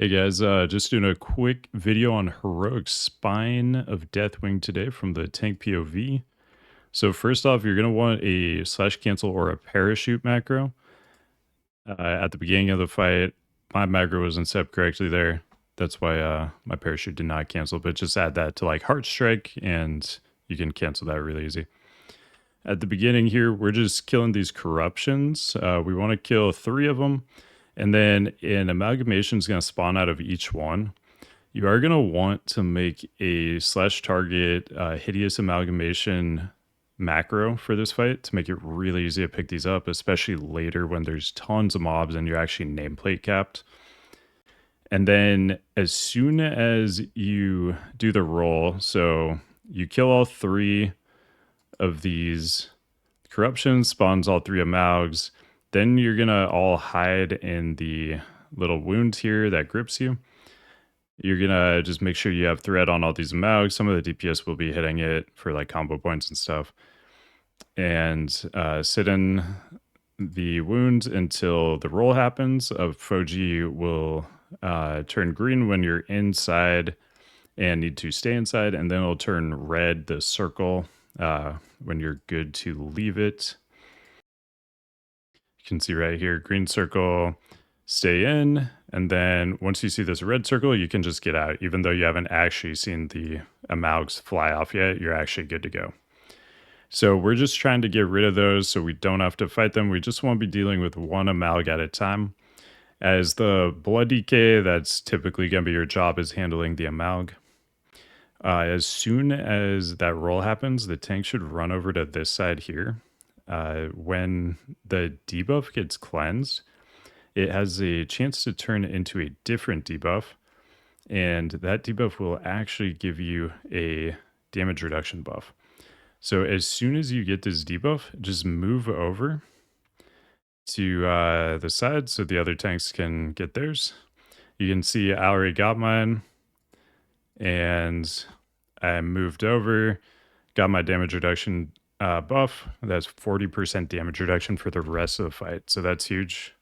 Hey guys, just doing a quick video on heroic spine of Deathwing today from the tank POV. So first off, you're gonna want a slash cancel or a parachute macro at the beginning of the fight. My macro wasn't set up correctly there. That's why my parachute did not cancel. But just add that to like heart strike, and you can cancel that really easy. At the beginning here, we're just killing these corruptions. We want to kill 3 of them, and then an amalgamation is going to spawn out of each one. You are going to want to make a slash target hideous amalgamation macro for this fight to make it really easy to pick these up, especially later when there's tons of mobs and you're actually nameplate capped. And then as soon as you do the roll, so you kill all 3 of these corruptions, spawns all 3 amalgs, then you're going to all hide in the little wound here that grips you. You're gonna just make sure you have thread on all these amalgs. Some of the DPS will be hitting it for like combo points and stuff. And sit in the wound until the roll happens. A Foji will turn green when you're inside and need to stay inside, and then it'll turn red, the circle, when you're good to leave it. You can see right here, green circle, stay in, and then once you see this red circle, you can just get out. Even though you haven't actually seen the amalgs fly off yet, you're actually good to go. So we're just trying to get rid of those so we don't have to fight them. We just won't be dealing with one amalg at a time. As the blood DK, that's typically going to be your job, is handling the amalg. As soon as that roll happens, the tank should run over to this side here. When the debuff gets cleansed, it has a chance to turn into a different debuff, and that debuff will actually give you a damage reduction buff. So as soon as you get this debuff, just move over to the side so the other tanks can get theirs. You can see I already got mine, and I moved over, got my damage reduction buff. That's 40% damage reduction for the rest of the fight, so that's huge.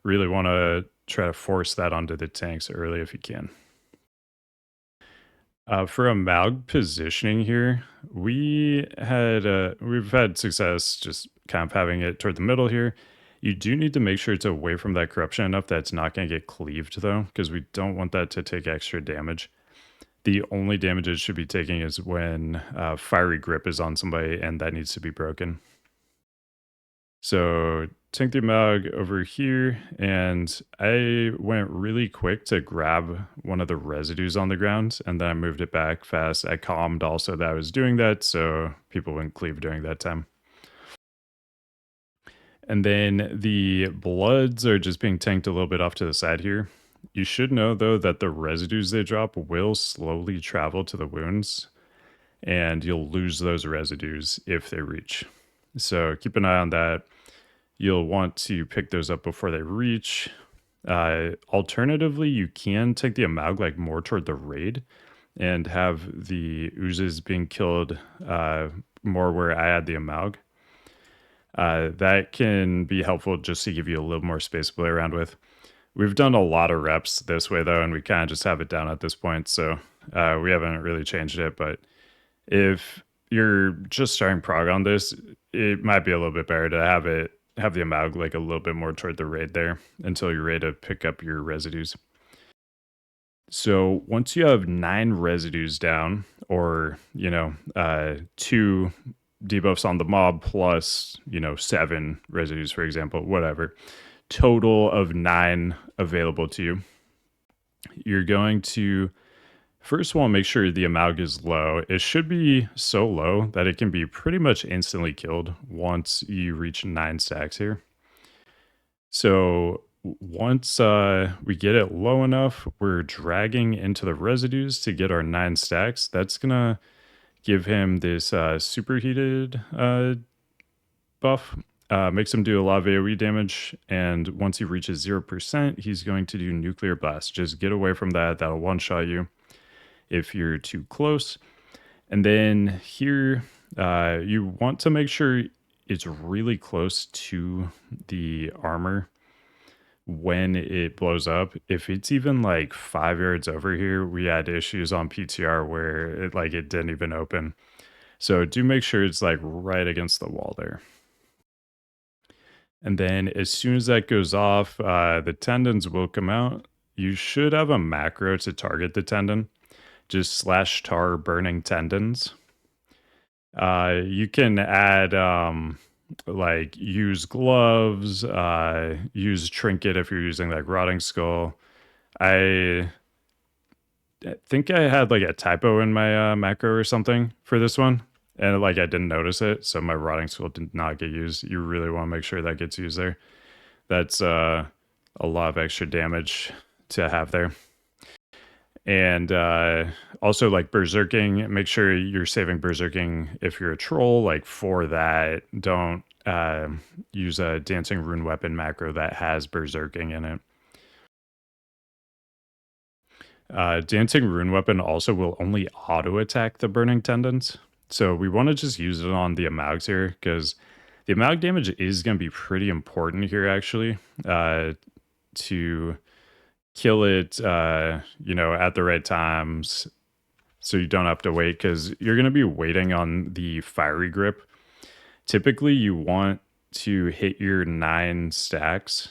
Really want to try to force that onto the tanks early if you can. For amalg positioning here, we've had success just kind of having it toward the middle here. You do need to make sure it's away from that corruption enough that it's not going to get cleaved though, because we don't want that to take extra damage. The only damage it should be taking is when fiery grip is on somebody, and that needs to be broken. So tank the amalg over here, and I went really quick to grab one of the residues on the ground, and then I moved it back fast. I calmed also that I was doing that, so people wouldn't cleave during that time. And then the bloods are just being tanked a little bit off to the side here. You should know, though, that the residues they drop will slowly travel to the wounds, and you'll lose those residues if they reach. So keep an eye on that. You'll want to pick those up before they reach. Alternatively, you can take the amalg like more toward the raid and have the oozes being killed more where I add the amalg. That can be helpful just to give you a little more space to play around with. We've done a lot of reps this way though, and we kind of just have it down at this point, so we haven't really changed it. But if you're just starting prog on this, it might be a little bit better to have the amalg like a little bit more toward the raid there until you're ready to pick up your residues. So once you have 9 residues down, or 2 debuffs on the mob plus 7 residues, for example, whatever, total of 9 available to you, you're going to first want to make sure the amalg is low. It should be so low that it can be pretty much instantly killed once you reach 9 stacks here. So once we get it low enough, we're dragging into the residues to get our 9 stacks. That's going to give him this superheated buff. Makes him do a lot of AoE damage, and once he reaches 0%, he's going to do Nuclear Blast. Just get away from that. That'll one-shot you if you're too close. And then here, you want to make sure it's really close to the armor. when it blows up. If it's even like 5 yards over here, we had issues on PTR where it didn't even open. So do make sure it's like right against the wall there. And then as soon as that goes off, the tendons will come out. You should have a macro to target the tendon. Just slash tar burning tendons. You can add like use gloves, use trinket if you're using like rotting skull. I think I had like a typo in my macro or something for this one, and like I didn't notice it, so my rotting skull did not get used. You really want to make sure that gets used there. That's a lot of extra damage to have there. And also like berserking, make sure you're saving berserking if you're a troll. Like for that, don't use a dancing rune weapon macro that has berserking in it. Dancing rune weapon also will only auto attack the burning tendons, so we want to just use it on the Amags here because the Amag damage is going to be pretty important here actually, to kill it at the right times so you don't have to wait, because you're going to be waiting on the fiery grip. Typically you want to hit your 9 stacks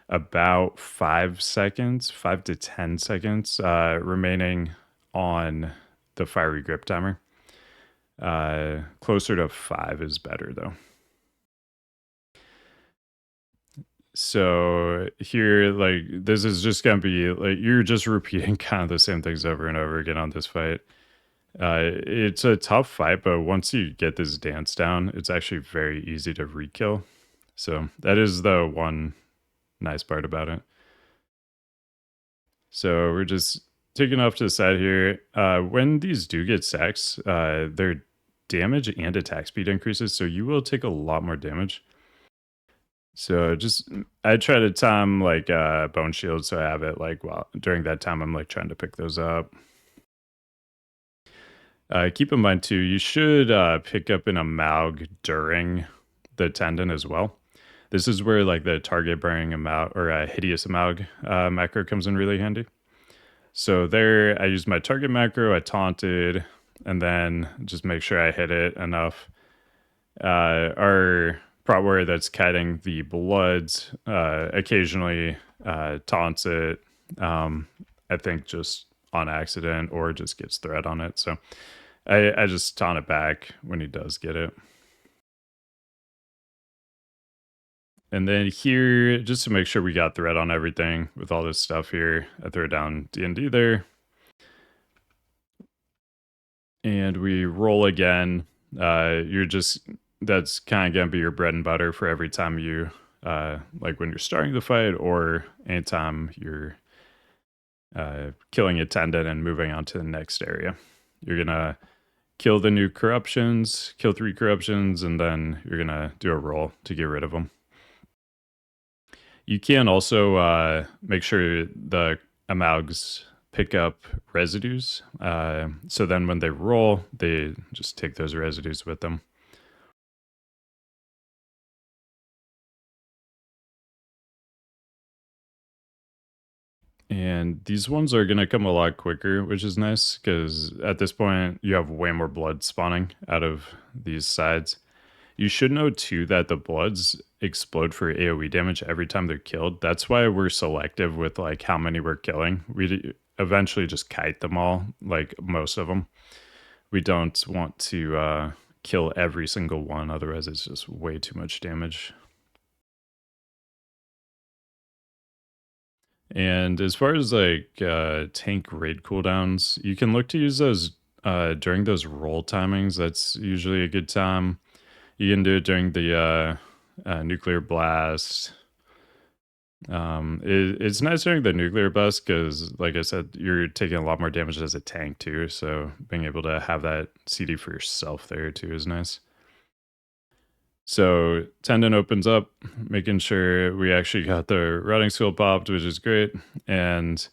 about 5 seconds, 5 to 10 seconds remaining on the fiery grip timer. Closer to 5 is better though. So here, like, this is just gonna be like you're just repeating kind of the same things over and over again on this fight. It's a tough fight, but once you get this dance down, it's actually very easy to re-kill. So that is the one nice part about it. So we're just taking off to the side here. When these do get stacks, their damage and attack speed increases, so you will take a lot more damage. So I try to time like bone shield, so I have it like during that time I'm like trying to pick those up. Keep in mind too, you should pick up an Amaug during the tendon as well. This is where like the target bearing Amaug or a hideous Amaug macro comes in really handy. So there I used my target macro, I taunted, and then just make sure I hit it enough. Our Prot warrior that's kiting the bloods occasionally taunts it, I think just on accident, or just gets threat on it. So I just taunt it back when he does get it. And then here, just to make sure we got threat on everything with all this stuff here, I throw down D&D there. And we roll again. That's kind of going to be your bread and butter for every time you, like when you're starting the fight or anytime you're killing a tendon and moving on to the next area. You're going to kill the new corruptions, kill 3 corruptions, and then you're going to do a roll to get rid of them. You can also make sure the Amaugs pick up residues. So then when they roll, they just take those residues with them. And these ones are going to come a lot quicker, which is nice because at this point you have way more blood spawning out of these sides. You should know too that the bloods explode for AoE damage every time they're killed. That's why we're selective with like how many we're killing. We eventually just kite them all, like most of them. We don't want to kill every single one, otherwise it's just way too much damage. And as far as like tank raid cooldowns, you can look to use those during those roll timings. That's usually a good time. You can do it during the nuclear blast. It's nice during the nuclear blast because, like I said, you're taking a lot more damage as a tank too. So being able to have that CD for yourself there too is nice. So tendon opens up, making sure we actually got the rotting skull popped, which is great. And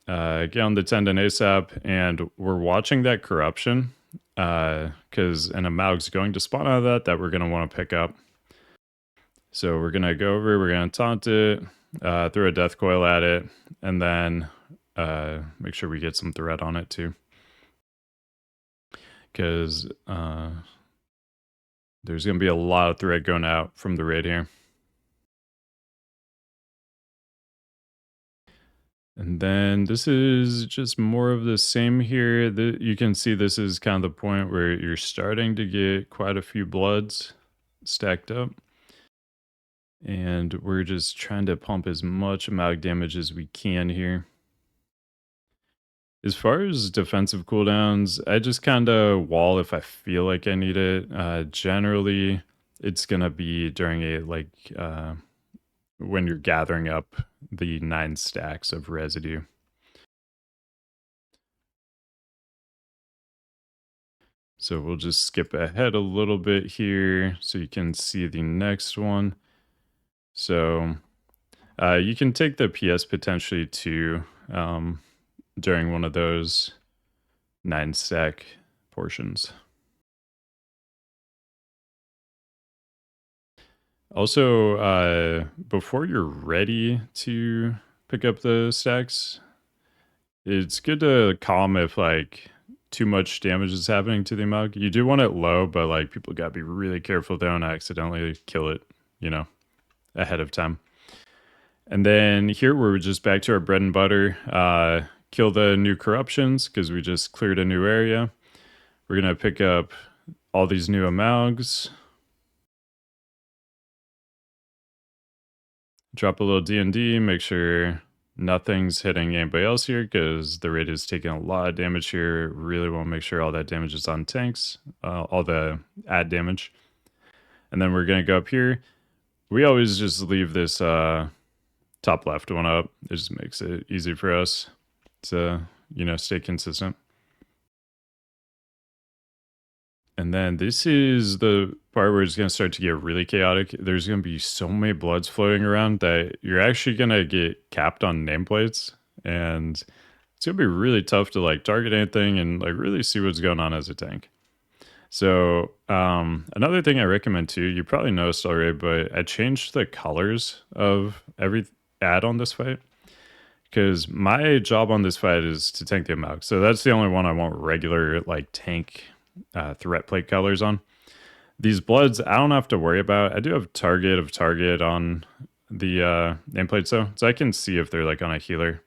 get on the tendon ASAP. And we're watching that corruption because an Amaug's going to spawn out of that we're going to want to pick up. So we're going to go over, we're going to taunt it, throw a death coil at it, and then make sure we get some threat on it too. Because there's going to be a lot of threat going out from the raid here. And then this is just more of the same here. You can see this is kind of the point where you're starting to get quite a few bloods stacked up. And we're just trying to pump as much amount damage as we can here. As far as defensive cooldowns, I just kind of wall if I feel like I need it. Generally, it's going to be during when you're gathering up the 9 stacks of residue. So we'll just skip ahead a little bit here so you can see the next one. So you can take the PS potentially too during one of those 9 stack portions. Also, before you're ready to pick up the stacks, it's good to calm if like too much damage is happening to the mug. You do want it low, but like people gotta be really careful they don't accidentally kill it, ahead of time. And then here we're just back to our bread and butter. Kill the new corruptions because we just cleared a new area. We're gonna pick up all these new amalgs. Drop a little D&D, make sure nothing's hitting anybody else here because the raid is taking a lot of damage here. Really want to make sure all that damage is on tanks, all the add damage. And then we're going to go up here. We always just leave this top left one up. It just makes it easy for us to, stay consistent. And then this is the part where it's going to start to get really chaotic. There's going to be so many bloods floating around that you're actually going to get capped on nameplates. And it's going to be really tough to like target anything and like really see what's going on as a tank. So another thing I recommend too, you probably noticed already, but I changed the colors of every ad on this fight. Because my job on this fight is to tank the amalg. So that's the only one I want regular like tank threat plate colors on. These bloods I don't have to worry about. I do have target on the nameplate so I can see if they're like on a healer.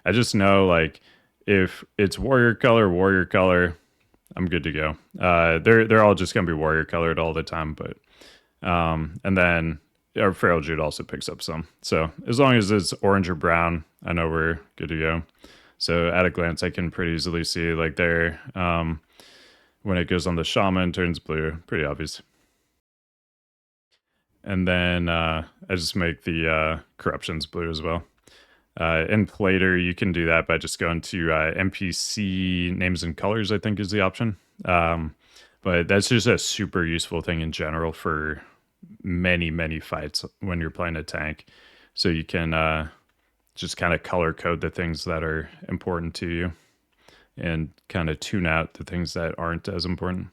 I just know like if it's warrior color, I'm good to go. They're all just gonna be warrior colored all the time, but and then our feral Jude also picks up some. So as long as it's orange or brown, I know we're good to go. So at a glance, I can pretty easily see like there. When it goes on the shaman, turns blue. Pretty obvious. And then I just make the corruptions blue as well. In Plater, you can do that by just going to NPC names and colors, I think is the option. But that's just a super useful thing in general for many, many fights when you're playing a tank. So you can just kind of color code the things that are important to you and kind of tune out the things that aren't as important.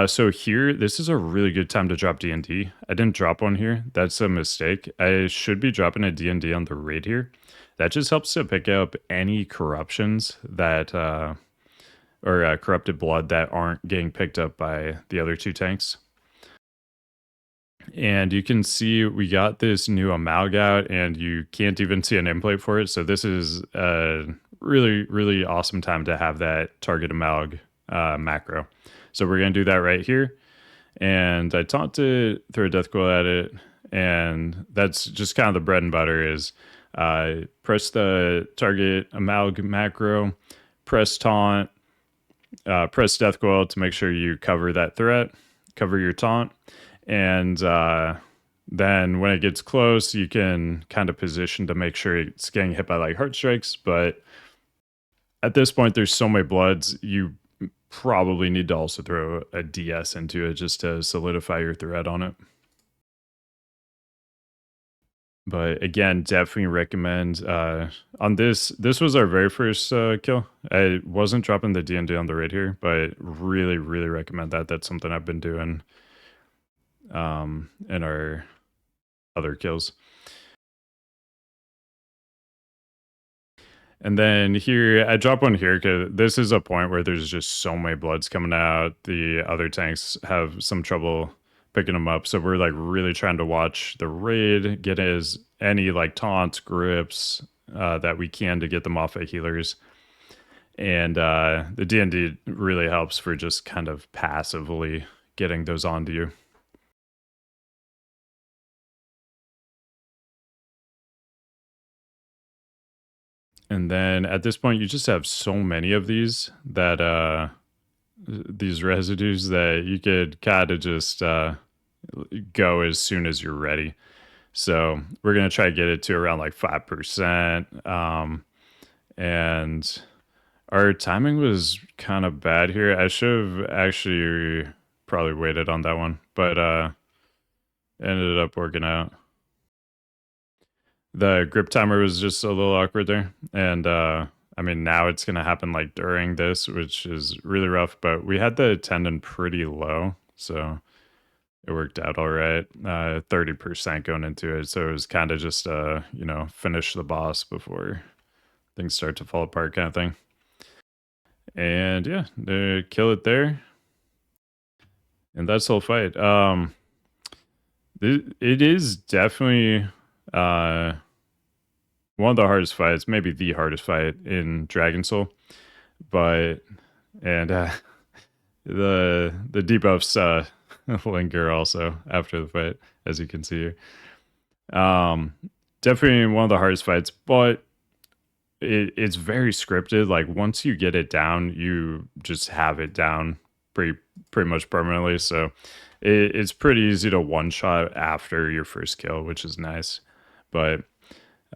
So here, this is a really good time to drop D&D. I didn't drop one here. That's a mistake. I should be dropping a D&D on the raid here. That just helps to pick up any corruptions that, or corrupted blood that aren't getting picked up by the other 2 tanks. And you can see we got this new amalg out and you can't even see a nameplate for it. So this is a really, really awesome time to have that target amalg macro. So we're going to do that right here. And I taunt to throw a death coil at it. And that's just kind of the bread and butter is press the target amalg macro, press taunt, press death coil to make sure you cover that threat, cover your taunt. And then when it gets close, you can kind of position to make sure it's getting hit by like heart strikes. But at this point, there's so many bloods, you probably need to also throw a DS into it just to solidify your threat on it. But again, definitely recommend on this was our very first kill. I wasn't dropping the D&D on the raid here, but really recommend that. That's something I've been doing in our other kills. And then here, I drop one here because this is a point where there's just so many bloods coming out. The other tanks have some trouble picking them up. So we're like really trying to watch the raid, get as any like taunts, grips that we can to get them off of healers. And the D&D really helps for just kind of passively getting those onto you. And then at this point, you just have so many of these that these residues that you could kind of just go as soon as you're ready. So we're gonna try to get it to around like 5%. And our timing was kind of bad here. I should have actually probably waited on that one, but ended up working out. The grip timer was just a little awkward there. And I mean, now it's going to happen like during this, which is really rough, but we had the tendon pretty low. So it worked out all right. 30% going into it. So it was kind of just, finish the boss before things start to fall apart kind of thing. And yeah, they kill it there. And that's the whole fight. It is definitely one of the hardest fights, maybe the hardest fight in Dragon Soul. But and the debuffs linger also after the fight, as you can see here. Definitely one of the hardest fights, but it's very scripted. Like once you get it down, you just have it down pretty much permanently. So it's pretty easy to one shot after your first kill, which is nice. But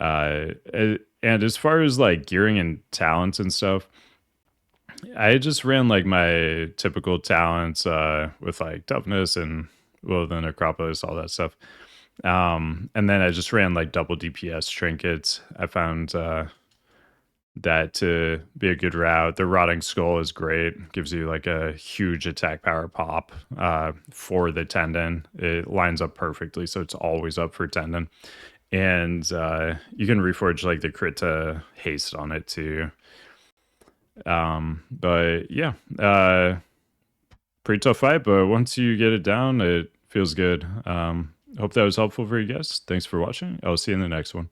and as far as like gearing and talents and stuff, I just ran like my typical talents with like toughness and well then Acropolis, all that stuff. And then I just ran like double DPS trinkets. I found that to be a good route. The Rotting Skull is great. Gives you like a huge attack power pop for the tendon. It lines up perfectly, so it's always up for tendon. And you can reforge like the crit to haste on it too. But yeah, pretty tough fight, but once you get it down, it feels good. Hope that was helpful for you guys. Thanks for watching. I'll see you in the next one.